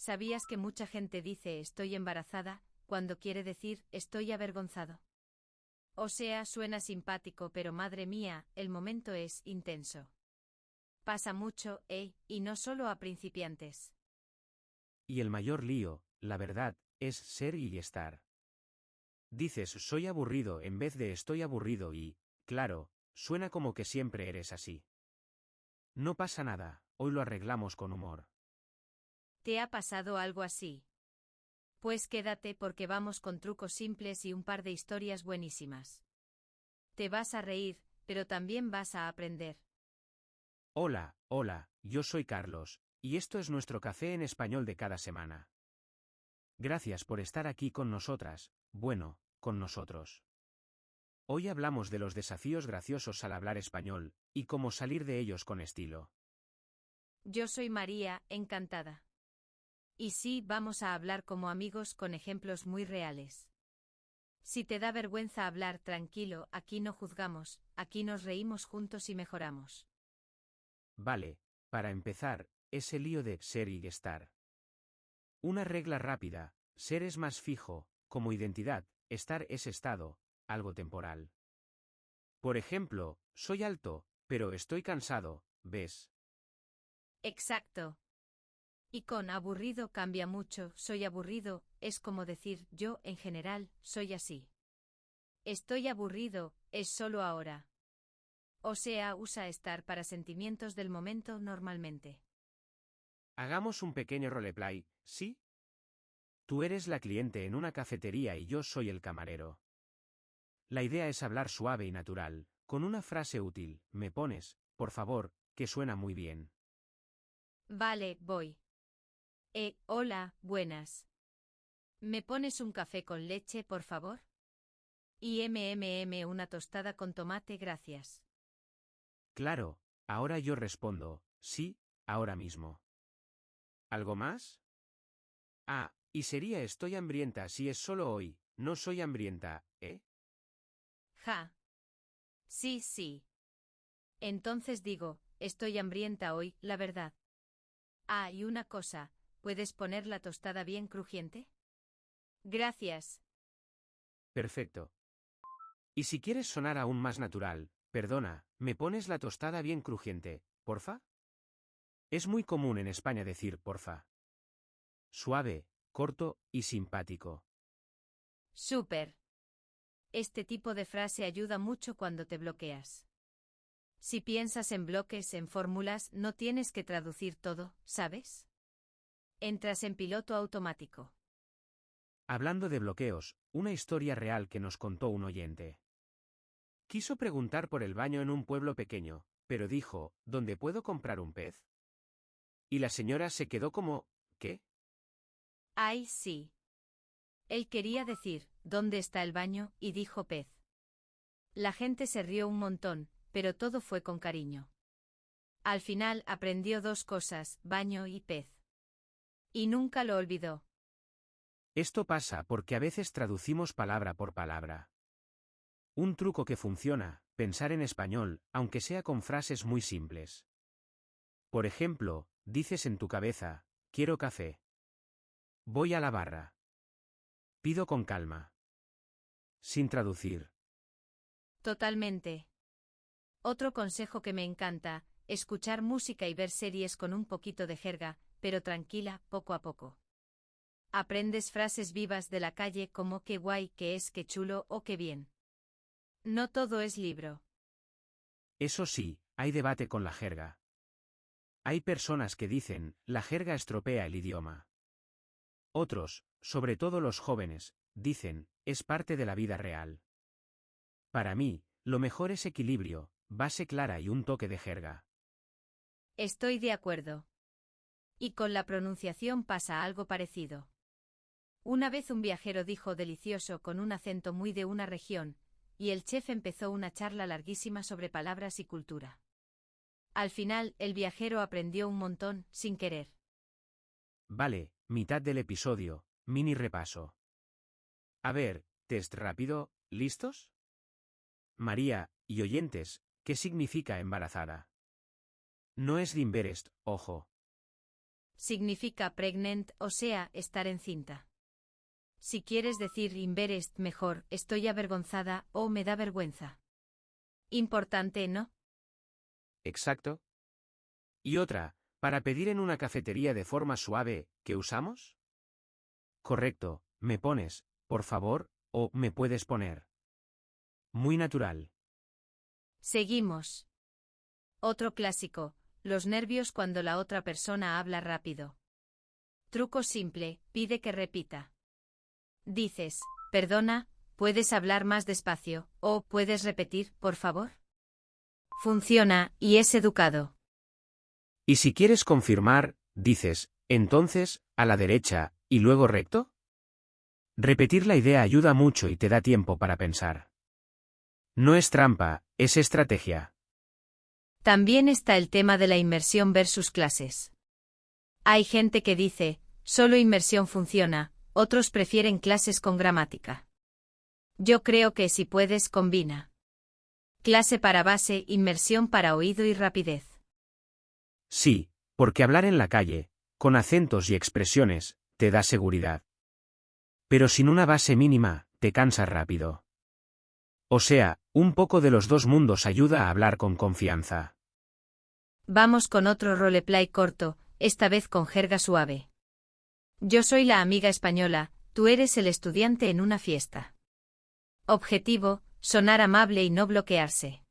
¿Sabías que mucha gente dice estoy embarazada cuando quiere decir estoy avergonzado? O sea, suena simpático, pero madre mía, el momento es intenso. Pasa mucho, y no solo a principiantes. Y el mayor lío, la verdad, es ser y estar. Dices soy aburrido en vez de estoy aburrido y, claro, suena como que siempre eres así. No pasa nada, hoy lo arreglamos con humor. ¿Te ha pasado algo así? Pues quédate porque vamos con trucos simples y un par de historias buenísimas. Te vas a reír, pero también vas a aprender. Hola, hola, yo soy Carlos, y esto es nuestro café en español de cada semana. Gracias por estar aquí con nosotras, bueno, con nosotros. Hoy hablamos de los desafíos graciosos al hablar español, y cómo salir de ellos con estilo. Yo soy María, encantada. Y sí, vamos a hablar como amigos con ejemplos muy reales. Si te da vergüenza hablar tranquilo, aquí no juzgamos, aquí nos reímos juntos y mejoramos. Vale, para empezar, ese lío de ser y estar. Una regla rápida, ser es más fijo, como identidad, estar es estado, algo temporal. Por ejemplo, soy alto, pero estoy cansado, ¿ves? Exacto. Y con aburrido cambia mucho, soy aburrido, es como decir yo, en general, soy así. Estoy aburrido, es solo ahora. O sea, usa estar para sentimientos del momento normalmente. Hagamos un pequeño roleplay, ¿sí? Tú eres la cliente en una cafetería y yo soy el camarero. La idea es hablar suave y natural, con una frase útil, me pones, por favor, que suena muy bien. Vale, voy. Hola, buenas. ¿Me pones un café con leche, por favor? Y una tostada con tomate, gracias. Claro, ahora yo respondo, sí, ahora mismo. ¿Algo más? Ah, y sería estoy hambrienta si es solo hoy, no soy hambrienta, ¿eh? Ja. Sí, sí. Entonces digo, estoy hambrienta hoy, la verdad. Ah, y una cosa, ¿puedes poner la tostada bien crujiente? Gracias. Perfecto. Y si quieres sonar aún más natural, perdona, ¿me pones la tostada bien crujiente, porfa? Es muy común en España decir porfa. Suave, corto y simpático. Súper. Este tipo de frase ayuda mucho cuando te bloqueas. Si piensas en bloques, en fórmulas, no tienes que traducir todo, ¿sabes? Entras en piloto automático. Hablando de bloqueos, una historia real que nos contó un oyente. Quiso preguntar por el baño en un pueblo pequeño, pero dijo, ¿dónde puedo comprar un pez? Y la señora se quedó como, ¿qué? Ay, sí. Él quería decir, ¿dónde está el baño? Y dijo pez. La gente se rió un montón, pero todo fue con cariño. Al final aprendió dos cosas, baño y pez. Y nunca lo olvidó. Esto pasa porque a veces traducimos palabra por palabra. Un truco que funciona, pensar en español, aunque sea con frases muy simples. Por ejemplo, dices en tu cabeza, quiero café. Voy a la barra. Pido con calma. Sin traducir. Totalmente. Otro consejo que me encanta, escuchar música y ver series con un poquito de jerga, pero tranquila, poco a poco. Aprendes frases vivas de la calle como qué guay, qué es, qué chulo o qué bien. No todo es libro. Eso sí, hay debate con la jerga. Hay personas que dicen, la jerga estropea el idioma. Otros, sobre todo los jóvenes, dicen, es parte de la vida real. Para mí, lo mejor es equilibrio, base clara y un toque de jerga. Estoy de acuerdo. Y con la pronunciación pasa algo parecido. Una vez un viajero dijo delicioso con un acento muy de una región, y el chef empezó una charla larguísima sobre palabras y cultura. Al final, el viajero aprendió un montón, sin querer. Vale, mitad del episodio, mini repaso. A ver, test rápido, ¿listos? María, y oyentes, ¿qué significa embarazada? No es Limberest, ojo. significa pregnant, o sea, estar encinta. Si quieres decir embarrassed, mejor, estoy avergonzada o me da vergüenza. Importante, ¿no? Exacto. Y otra, para pedir en una cafetería de forma suave, ¿qué usamos? Correcto, me pones, por favor, o me puedes poner. Muy natural. Seguimos. Otro clásico, los nervios cuando la otra persona habla rápido. Truco simple, pide que repita. Dices, perdona, ¿puedes hablar más despacio? O ¿puedes repetir, por favor? Funciona, y es educado. Y si quieres confirmar, dices, entonces, a la derecha, y luego recto. Repetir la idea ayuda mucho y te da tiempo para pensar. No es trampa, es estrategia. También está el tema de la inmersión versus clases. Hay gente que dice, solo inmersión funciona, otros prefieren clases con gramática. Yo creo que si puedes, combina. Clase para base, inmersión para oído y rapidez. Sí, porque hablar en la calle, con acentos y expresiones, te da seguridad. Pero sin una base mínima, te cansas rápido. O sea, un poco de los dos mundos ayuda a hablar con confianza. Vamos con otro roleplay corto, esta vez con jerga suave. Yo soy la amiga española, tú eres el estudiante en una fiesta. Objetivo, sonar amable y no bloquearse.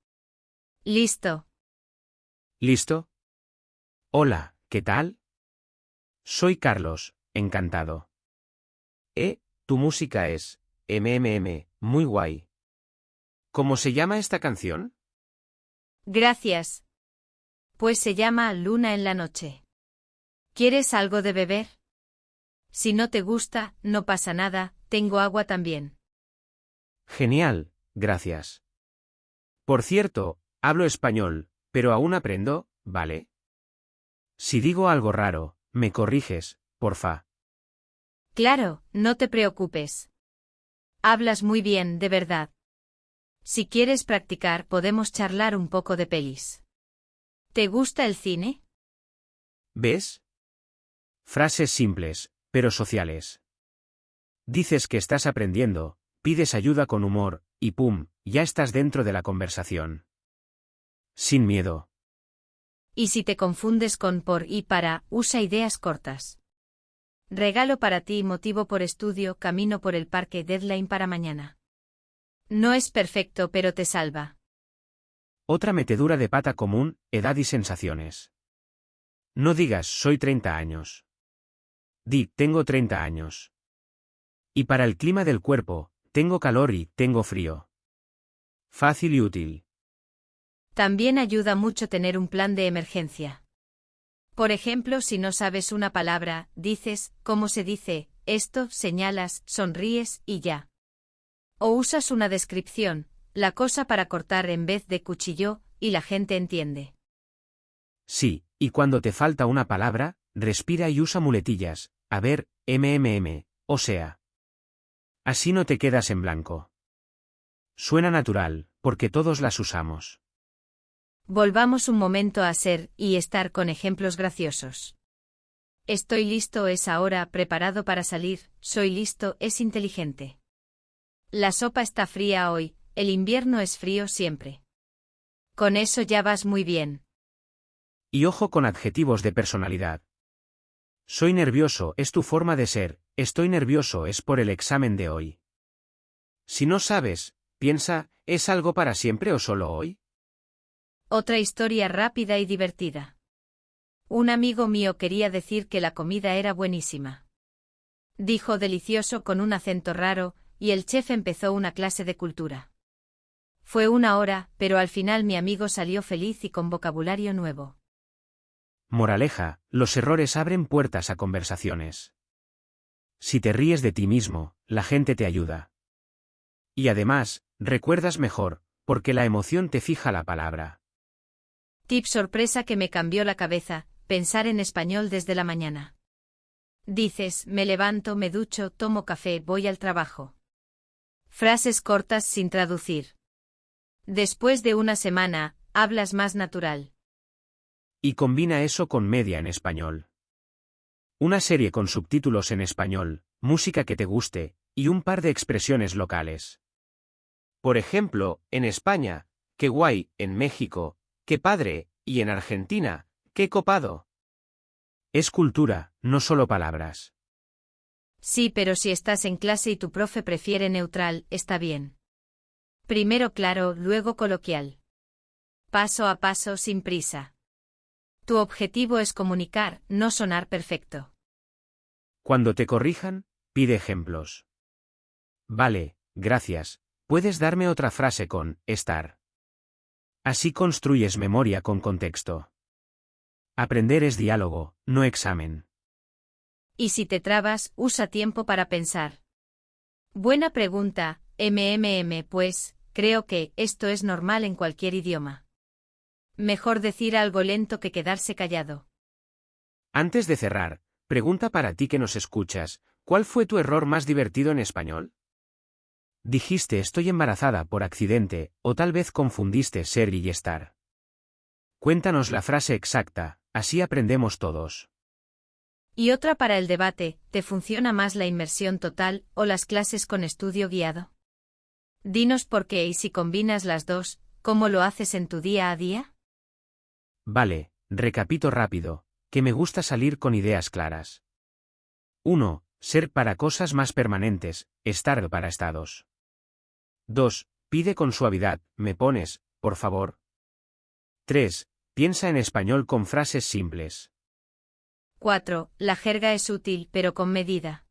¿Listo? ¿Listo? Hola, ¿qué tal? Soy Carlos, encantado. Tu música es, muy guay. ¿Cómo se llama esta canción? Gracias. Pues se llama Luna en la noche. ¿Quieres algo de beber? Si no te gusta, no pasa nada, tengo agua también. Genial, gracias. Por cierto, hablo español, pero aún aprendo, ¿vale? Si digo algo raro, me corriges, porfa. Claro, no te preocupes. Hablas muy bien, de verdad. Si quieres practicar, podemos charlar un poco de pelis. ¿Te gusta el cine? ¿Ves? Frases simples, pero sociales. Dices que estás aprendiendo, pides ayuda con humor, y ¡pum!, ya estás dentro de la conversación. Sin miedo. Y si te confundes con por y para, usa ideas cortas. Regalo para ti, motivo por estudio, camino por el parque, deadline para mañana. No es perfecto, pero te salva. Otra metedura de pata común, edad y sensaciones. No digas soy 30 años. Di, tengo 30 años. Y para el clima del cuerpo, tengo calor y tengo frío. Fácil y útil. También ayuda mucho tener un plan de emergencia. Por ejemplo, si no sabes una palabra, dices, ¿cómo se dice esto?, señalas, sonríes y ya. O usas una descripción, la cosa para cortar en vez de cuchillo, y la gente entiende. Sí, y cuando te falta una palabra, respira y usa muletillas, a ver, o sea. Así no te quedas en blanco. Suena natural, porque todos las usamos. Volvamos un momento a ser y estar con ejemplos graciosos. Estoy listo es ahora, preparado para salir, soy listo es inteligente. La sopa está fría hoy, el invierno es frío siempre. Con eso ya vas muy bien. Y ojo con adjetivos de personalidad. Soy nervioso es tu forma de ser, estoy nervioso es por el examen de hoy. Si no sabes, piensa, ¿es algo para siempre o solo hoy? Otra historia rápida y divertida. Un amigo mío quería decir que la comida era buenísima. Dijo delicioso con un acento raro, y el chef empezó una clase de cultura. Fue 1 hora, pero al final mi amigo salió feliz y con vocabulario nuevo. Moraleja, los errores abren puertas a conversaciones. Si te ríes de ti mismo, la gente te ayuda. Y además, recuerdas mejor, porque la emoción te fija la palabra. Tip sorpresa que me cambió la cabeza, pensar en español desde la mañana. Dices, me levanto, me ducho, tomo café, voy al trabajo. Frases cortas sin traducir. Después de una semana, hablas más natural. Y combina eso con media en español. Una serie con subtítulos en español, música que te guste, y un par de expresiones locales. Por ejemplo, en España, qué guay; en México, qué padre; y en Argentina, qué copado. Es cultura, no solo palabras. Sí, pero si estás en clase y tu profe prefiere neutral, está bien. Primero claro, luego coloquial. Paso a paso, sin prisa. Tu objetivo es comunicar, no sonar perfecto. Cuando te corrijan, pide ejemplos. Vale, gracias. ¿Puedes darme otra frase con estar? Así construyes memoria con contexto. Aprender es diálogo, no examen. Y si te trabas, usa tiempo para pensar. Buena pregunta, pues, creo que esto es normal en cualquier idioma. Mejor decir algo lento que quedarse callado. Antes de cerrar, pregunta para ti que nos escuchas, ¿cuál fue tu error más divertido en español? Dijiste estoy embarazada por accidente, o tal vez confundiste ser y estar. Cuéntanos la frase exacta, así aprendemos todos. Y otra para el debate, ¿te funciona más la inmersión total o las clases con estudio guiado? Dinos por qué y si combinas las dos, ¿cómo lo haces en tu día a día? Vale, recapito rápido, que me gusta salir con ideas claras. 1. Ser para cosas más permanentes, estar para estados. 2. Pide con suavidad, me pones, por favor. 3. Piensa en español con frases simples. 4. La jerga es útil pero con medida.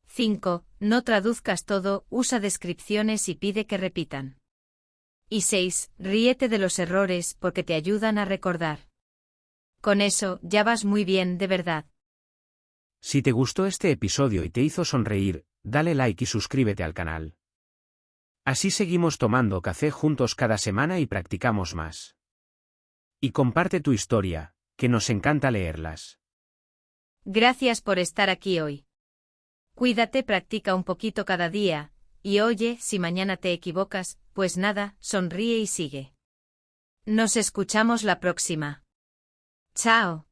5. No traduzcas todo, usa descripciones y pide que repitan. Y 6. Ríete de los errores porque te ayudan a recordar. Con eso, ya vas muy bien, de verdad. Si te gustó este episodio y te hizo sonreír, dale like y suscríbete al canal. Así seguimos tomando café juntos cada semana y practicamos más. Y comparte tu historia, que nos encanta leerlas. Gracias por estar aquí hoy. Cuídate, practica un poquito cada día, y oye, si mañana te equivocas, pues nada, sonríe y sigue. Nos escuchamos la próxima. Chao.